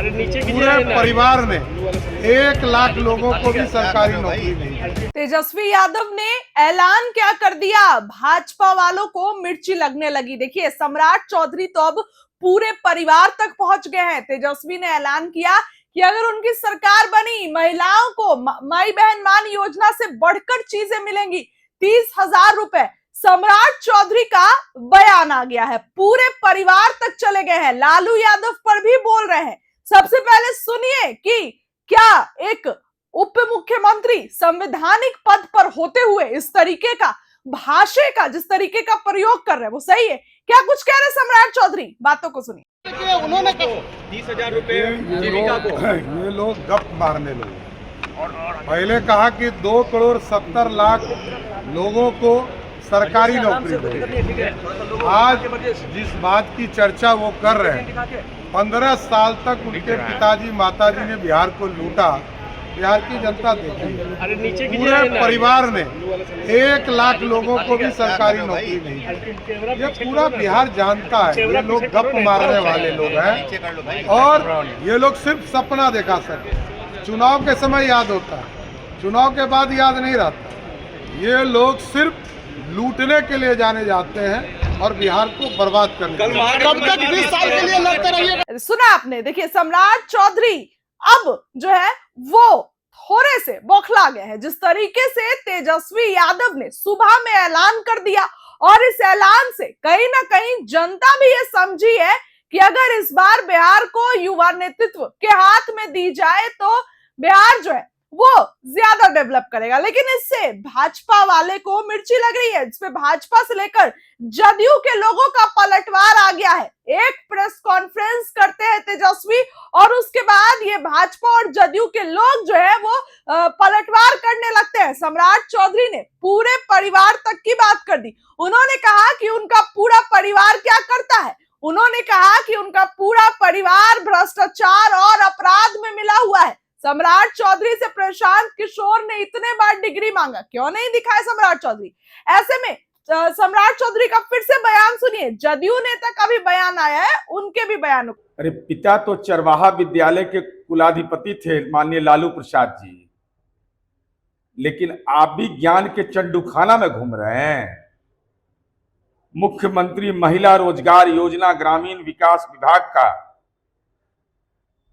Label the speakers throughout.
Speaker 1: पूरे परिवार ने 1 लाख लोगों को भी सरकारी नौकरी नहीं।
Speaker 2: तेजस्वी यादव ने ऐलान क्या कर दिया, भाजपा वालों को मिर्ची लगने लगी। देखिए, सम्राट चौधरी तो अब पूरे परिवार तक पहुंच गए हैं। तेजस्वी ने ऐलान किया कि अगर उनकी सरकार बनी, महिलाओं को माई बहन मान योजना से बढ़कर चीजें मिलेंगी, 30,000 रुपए। सम्राट चौधरी का बयान आ गया है, पूरे परिवार तक चले गए हैं, लालू यादव पर भी बोल रहे हैं। सबसे पहले सुनिए कि क्या एक उप मुख्यमंत्री संवैधानिक पद पर होते हुए इस तरीके का भाषा का, जिस तरीके का प्रयोग कर रहे हैं, वो सही है क्या? कुछ कह रहे सम्राट चौधरी, बातों को सुनिए।
Speaker 3: उन्होंने 30,000 रुपए
Speaker 1: ये लोग गप मारने लगे। पहले कहा कि 2,70,00,000 लोगों को सरकारी नौकरी मिलेगी। आज जिस बात की चर्चा वो कर रहे हैं, 15 साल तक उनके पिताजी माताजी ने बिहार को लूटा, बिहार की जनता देखी। पूरे परिवार ने 1 लाख लोगों को भी सरकारी नौकरी नहीं। ये पूरा बिहार जानता है, ये लोग गप मारने वाले लोग हैं और ये लोग सिर्फ सपना दिखा सकते। चुनाव के समय याद होता है, चुनाव के बाद याद नहीं रहता। ये लोग सिर्फ लूटने के लिए जाने जाते हैं और बिहार को बर्बाद करने।
Speaker 3: कब तक 20 साल के लिए लड़ते रहिए।
Speaker 2: सुना आपने। देखिए, सम्राट चौधरी अब जो है वो थोड़े से बौखला गए हैं। जिस तरीके से तेजस्वी यादव ने सुबह में ऐलान कर दिया, और इस ऐलान से कहीं ना कहीं जनता भी ये समझी है कि अगर इस बार बिहार को युवा नेतृत्व के हाथ में दी जाए तो बिहार जो है वो ज्यादा डेवलप करेगा। लेकिन इससे भाजपा वाले को मिर्ची लग रही है, जिसपे भाजपा से लेकर जदयू के लोगों का पलटवार आ गया है। एक प्रेस कॉन्फ्रेंस करते हैं तेजस्वी और उसके बाद ये भाजपा और जदयू के लोग जो है वो पलटवार करने लगते हैं। सम्राट चौधरी ने पूरे परिवार तक की बात कर दी। उन्होंने कहा कि उनका पूरा परिवार क्या करता है। उन्होंने कहा कि उनका पूरा परिवार भ्रष्टाचार और अपराध में मिला हुआ है। सम्राट चौधरी से प्रशांत किशोर ने इतने बार डिग्री मांगा, क्यों नहीं दिखाए सम्राट चौधरी? ऐसे में सम्राट चौधरी का फिर से बयान सुनिए। जदयू नेता का भी बयान आया है, उनके भी बयान।
Speaker 4: अरे पिता तो चरवाहा विद्यालय के कुलाधिपति थे माननीय लालू प्रसाद जी, लेकिन आप भी ज्ञान के चंडूखाना में घूम रहे हैं। मुख्यमंत्री महिला रोजगार योजना ग्रामीण विकास विभाग का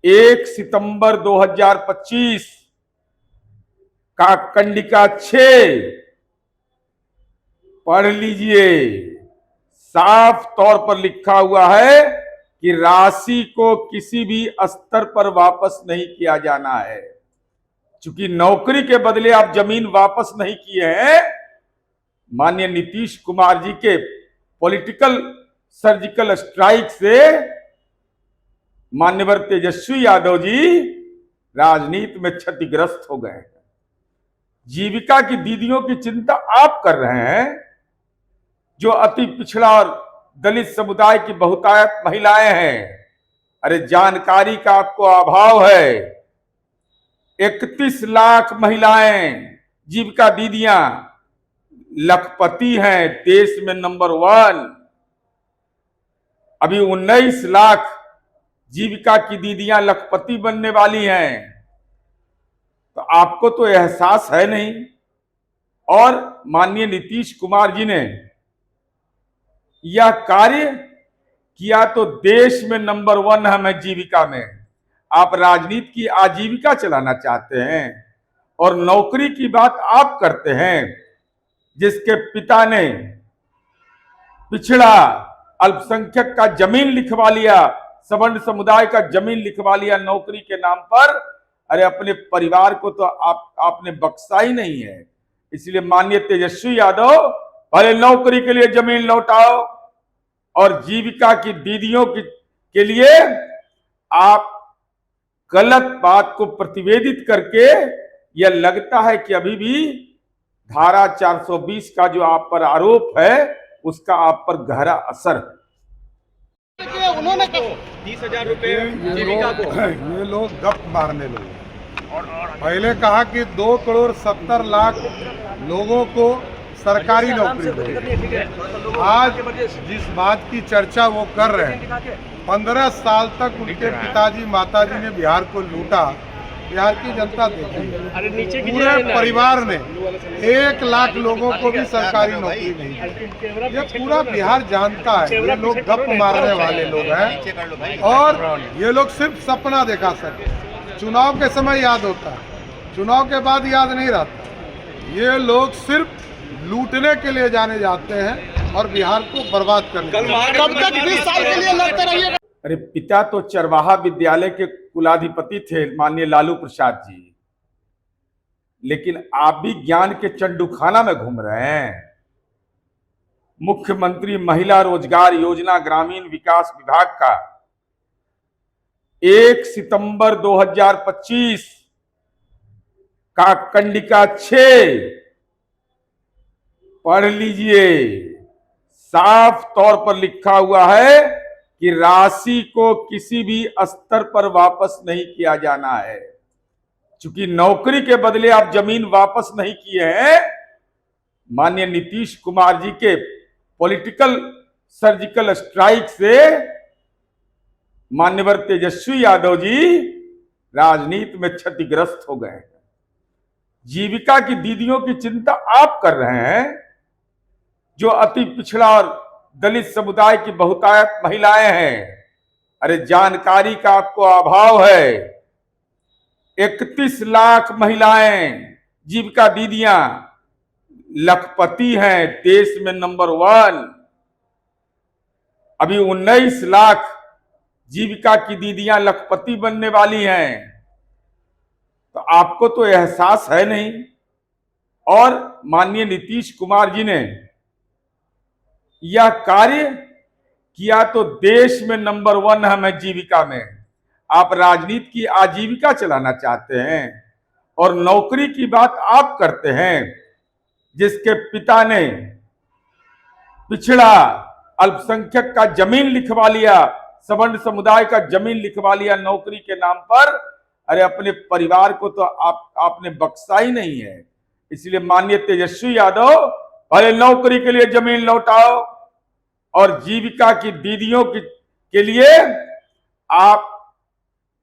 Speaker 4: 1 सितंबर 2025 का कंडिका 6 पढ़ लीजिए। साफ तौर पर लिखा हुआ है कि राशि को किसी भी स्तर पर वापस नहीं किया जाना है। चूंकि नौकरी के बदले आप जमीन वापस नहीं किए हैं, माननीय नीतीश कुमार जी के पॉलिटिकल सर्जिकल स्ट्राइक से मान्यवर तेजस्वी यादव जी राजनीति में क्षतिग्रस्त हो गए हैं। जीविका की दीदियों की चिंता आप कर रहे हैं, जो अति पिछड़ा और दलित समुदाय की बहुतायत महिलाएं हैं। अरे जानकारी का आपको अभाव है। 31 लाख महिलाएं जीविका दीदियां लखपति हैं, देश में नंबर 1। अभी 19 लाख जीविका की दीदियां लखपति बनने वाली हैं। तो आपको तो एहसास है नहीं। और माननीय नीतीश कुमार जी ने यह कार्य किया तो देश में नंबर 1 है जीविका में। आप राजनीति की आजीविका चलाना चाहते हैं और नौकरी की बात आप करते हैं। जिसके पिता ने पिछड़ा अल्पसंख्यक का जमीन लिखवा लिया, सवर्ण समुदाय का जमीन लिखवा लिया नौकरी के नाम पर। अरे अपने परिवार को तो आपने बख्शा ही नहीं है। इसलिए माननीय तेजस्वी यादव, पहले नौकरी के लिए जमीन लौटाओ और जीविका की दीदियों के लिए आप गलत बात को प्रतिवेदित करके यह लगता है कि अभी भी धारा 420 का जो आप पर आरोप है उसका आप पर गहरा असर है।
Speaker 3: उन्होंने 30,000 रुपए
Speaker 1: ये लोग गप मारने लगे। पहले कहा कि 2,70,00,000 लोगों को सरकारी नौकरी मिलेगी। आज जिस बात की चर्चा वो कर रहे हैं, 15 साल तक उनके पिताजी माताजी ने बिहार को लूटा। बिहार की जनता देखी है, पूरे परिवार ने 1 लाख लोगों को भी सरकारी नौकरी नहीं दी। ये पूरा बिहार जानता है, ये लोग गप मारने वाले लोग हैं और ये लोग सिर्फ सपना दिखा सकते। चुनाव के समय याद होता है, चुनाव के बाद याद नहीं रहता। ये लोग सिर्फ लूटने के लिए जाने जाते हैं और बिहार को बर्बाद करने के लिए।
Speaker 3: कब तक 20 साल के लिए लड़ते रहिएगा?
Speaker 4: अरे पिता तो चरवाहा विद्यालय के कुलाधिपति थे माननीय लालू प्रसाद जी, लेकिन आप भी ज्ञान के चंडूखाना में घूम रहे हैं। मुख्यमंत्री महिला रोजगार योजना ग्रामीण विकास विभाग का 1 सितंबर 2025 का कंडिका 6 पढ़ लीजिए। साफ तौर पर लिखा हुआ है कि राशि को किसी भी स्तर पर वापस नहीं किया जाना है। चूंकि नौकरी के बदले आप जमीन वापस नहीं किए हैं, माननीय नीतीश कुमार जी के पॉलिटिकल सर्जिकल स्ट्राइक से मान्यवर तेजस्वी यादव जी राजनीति में क्षतिग्रस्त हो गए हैं। जीविका की दीदियों की चिंता आप कर रहे हैं, जो अति पिछड़ा और दलित समुदाय की बहुतायत महिलाएं हैं। अरे जानकारी का आपको अभाव है। 31 लाख महिलाएं जीविका दीदियां लखपति हैं, देश में नंबर 1। अभी 19 लाख जीविका की दीदियां लखपति बनने वाली हैं। तो आपको तो एहसास है नहीं। और माननीय नीतीश कुमार जी ने यह कार्य किया तो देश में नंबर 1 है जीविका में। आप राजनीति की आजीविका चलाना चाहते हैं और नौकरी की बात आप करते हैं। जिसके पिता ने पिछड़ा अल्पसंख्यक का जमीन लिखवा लिया, सवर्ण समुदाय का जमीन लिखवा लिया नौकरी के नाम पर। अरे अपने परिवार को तो आपने बख्शा ही नहीं है। इसलिए माननीय तेजस्वी यादव, पहले नौकरी के लिए जमीन लौटाओ और जीविका की दीदियों के लिए आप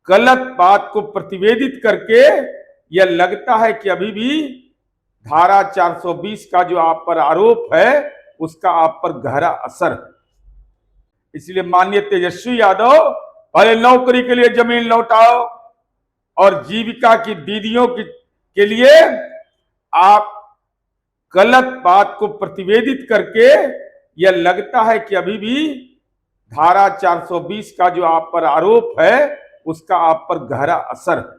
Speaker 4: गलत बात को प्रतिवेदित करके यह लगता है कि अभी भी धारा 420 का जो आप पर आरोप है उसका आप पर गहरा असर है। इसलिए माननीय तेजस्वी यादव, पहले नौकरी के लिए जमीन लौटाओ और जीविका की दीदियों के लिए आप गलत बात को प्रतिवेदित करके यह लगता है कि अभी भी धारा 420 का जो आप पर आरोप है उसका आप पर गहरा असर है।